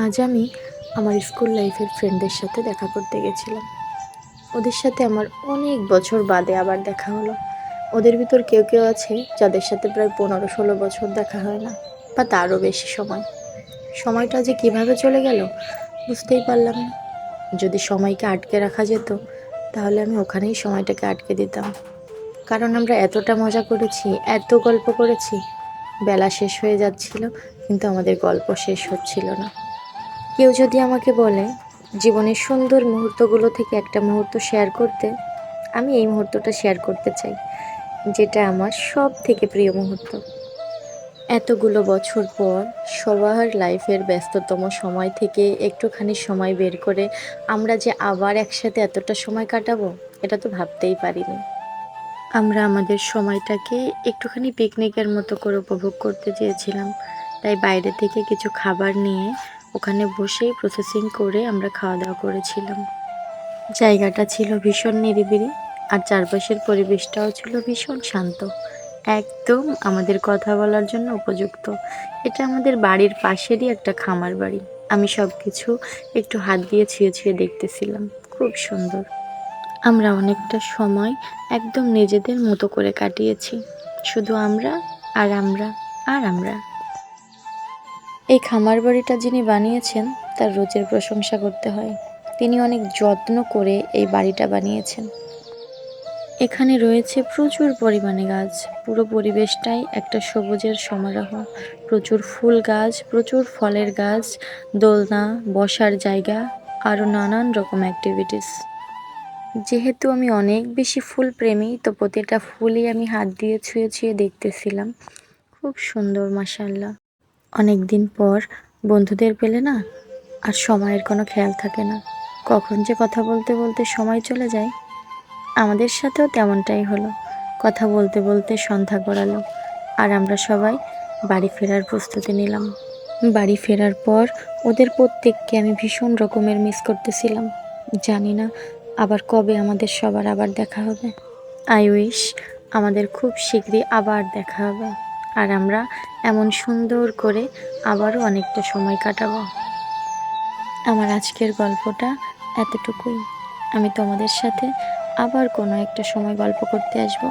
আজ আমি আমার স্কুল লাইফের ফ্রেন্ডদের সাথে দেখা করতে গেছিলাম। ওদের সাথে আমার অনেক বছর বাদে আবার দেখা হলো। ওদের ভিতর কেউ কেউ আছে যাদের সাথে প্রায় 15-16 বছর দেখা হয় না, বা তারও বেশি সময়। সময়টা যে কিভাবে চলে গেল বুঝতেই পারলাম না। যদি সময়কে আটকে রাখা যেত তাহলে আমি ওখানেই সময়টাকে আটকে দিতাম। কারণ আমরা এতটা মজা করেছি, এত গল্প করেছি। বেলা শেষ হয়ে যাচ্ছিল, কিন্তু আমাদের গল্প শেষ হচ্ছিল না। কেউ যদি আমাকে বলে জীবনের সুন্দর মুহূর্তগুলো থেকে একটা মুহূর্ত শেয়ার করতে, আমি এই মুহূর্তটা শেয়ার করতে চাই, যেটা আমার সব থেকে প্রিয় মুহূর্ত। এতগুলো বছর পর সবার লাইফের ব্যস্ততম সময় থেকে একটুখানি সময় বের করে আমরা যে আবার একসাথে এতটা সময় কাটাবো, এটা তো ভাবতেই পারিনি। আমরা আমাদের সময়টাকে একটুখানি পিকনিকের মতো করে উপভোগ করতে চেয়েছিলাম, তাই বাইরে থেকে কিছু খাবার নিয়ে ওখানে বসেই প্রসেসিং করে আমরা খাওয়া দাওয়া করেছিলাম। জায়গাটা ছিল ভীষণ নিরিবিলি, আর চারপাশের পরিবেশটাও ছিল ভীষণ শান্ত। একদম আমাদের কথা বলার জন্য উপযুক্ত। এটা আমাদের বাড়ির পাশেরই একটা খামার বাড়ি। আমি সব কিছু একটু হাত দিয়ে ছুঁয়ে ছুঁয়ে দেখতেছিলাম। খুব সুন্দর। আমরা অনেকটা সময় একদম নিজেদের মতো করে কাটিয়েছি। শুধু আমরা আর আমরা আর আমরা। এই খামার বাড়িটা যিনি বানিয়েছেন তার রোজের প্রশংসা করতে হয়। তিনি অনেক যত্ন করে এই বাড়িটা বানিয়েছেন। এখানে রয়েছে প্রচুর পরিমাণে গাছ। পুরো পরিবেশটাই একটা সবুজের সমারোহ। প্রচুর ফুল গাছ, প্রচুর ফলের গাছ, দোলনা, বসার জায়গা, আরও নানান রকম অ্যাক্টিভিটিস। যেহেতু আমি অনেক বেশি ফুল প্রেমী, তো প্রতিটা ফুলই আমি হাত দিয়ে ছুঁয়ে ছুঁয়ে দেখতেছিলাম। খুব সুন্দর, মাশাআল্লাহ। অনেক দিন পর বন্ধুদের পেলে না আর সময়ের কোনো খেয়াল থাকে না। কখন যে কথা বলতে বলতে সময় চলে যায়। আমাদের সাথেও তেমনটাই হলো। কথা বলতে বলতে সন্ধ্যা গড়ালো, আর আমরা সবাই বাড়ি ফেরার প্রস্তুতি নিলাম। বাড়ি ফেরার পর ওদের প্রত্যেককে আমি ভীষণ রকমের মিস করতেছিলাম। জানি না আবার কবে আমাদের সবার আবার দেখা হবে। আই উইশ আমাদের খুব শীঘ্রই আবার দেখা হবে, আর আমরা এমন সুন্দর করে আবারও অনেকটা সময় কাটাবো। আমার আজকের গল্পটা এতটুকুই। আমি তোমাদের সাথে আবার কোনো একটা সময় গল্প করতে আসবো।